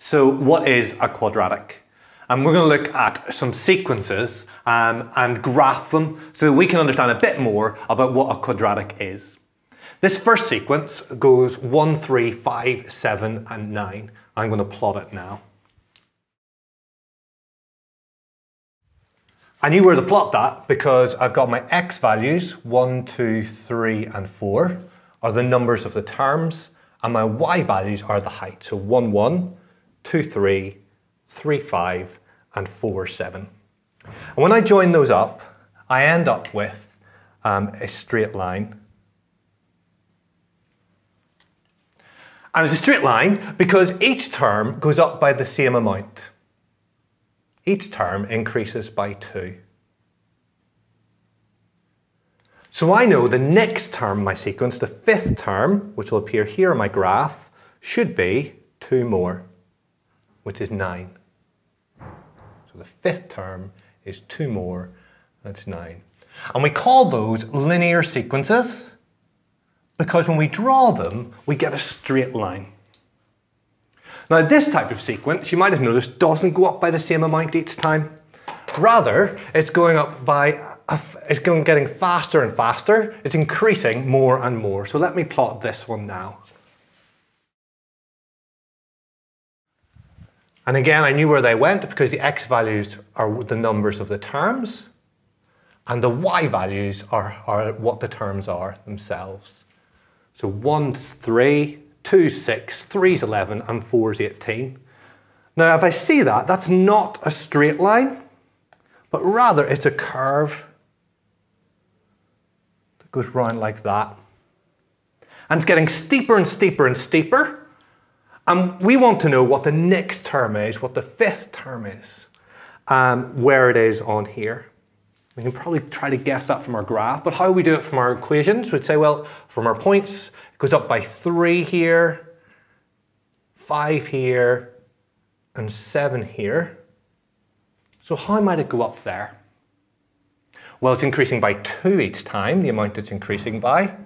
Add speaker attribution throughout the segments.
Speaker 1: So what is a quadratic? And we're going to look at some sequences and graph them so that we can understand a bit more about what a quadratic is. This first sequence goes 1, 3, 5, 7 and 9. I'm going to plot it now. I knew where to plot that because I've got my x values, 1, 2, 3 and 4 are the numbers of the terms, and my y values are the height. So 1, 1, 2, 3, 3, 5 and 4, 7. And when I join those up, I end up with a straight line. And it's a straight line because each term goes up by the same amount. Each term increases by 2. So I know the next term in my sequence, the fifth term, which will appear here in my graph, should be 2 more, which is 9. So the fifth term is 2 more, that's 9. And we call those linear sequences because when we draw them, we get a straight line. Now this type of sequence, you might have noticed, doesn't go up by the same amount each time. Rather, it's going up by, getting faster and faster. It's increasing more and more. So let me plot this one now. And again, I knew where they went because the x values are the numbers of the terms, and the y values are what the terms are themselves. So 1 is 3, 2 is 6, 3 is 11, and 4 is 18. Now, if I see that, that's not a straight line, but rather it's a curve that goes round like that. And it's getting steeper and steeper and steeper. And we want to know what the next term is, what the fifth term is, where it is on here. We can probably try to guess that from our graph, but how we do it from our equations, we'd say, well, from our points, it goes up by 3 here, 5 here, and 7 here. So how might it go up there? Well, it's increasing by 2 each time, the amount it's increasing by.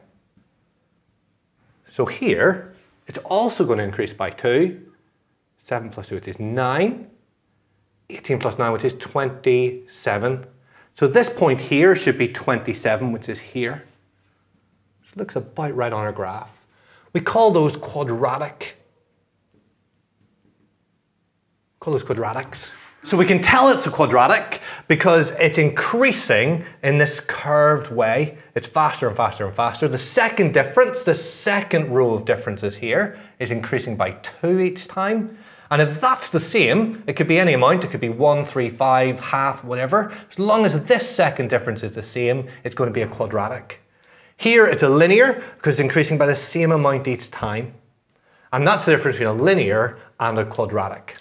Speaker 1: So here, it's also going to increase by 2. 7 plus 2, which is 9. 18 plus 9, which is 27. So this point here should be 27, which is here. Which looks about right on our graph. We call those quadratic. Call those quadratics. So we can tell it's a quadratic because it's increasing in this curved way. It's faster and faster and faster. The second difference, the second row of differences here, is increasing by 2 each time. And if that's the same, it could be any amount. It could be 1, 3, 5, half, whatever. As long as this second difference is the same, it's going to be a quadratic. Here it's a linear because it's increasing by the same amount each time. And that's the difference between a linear and a quadratic.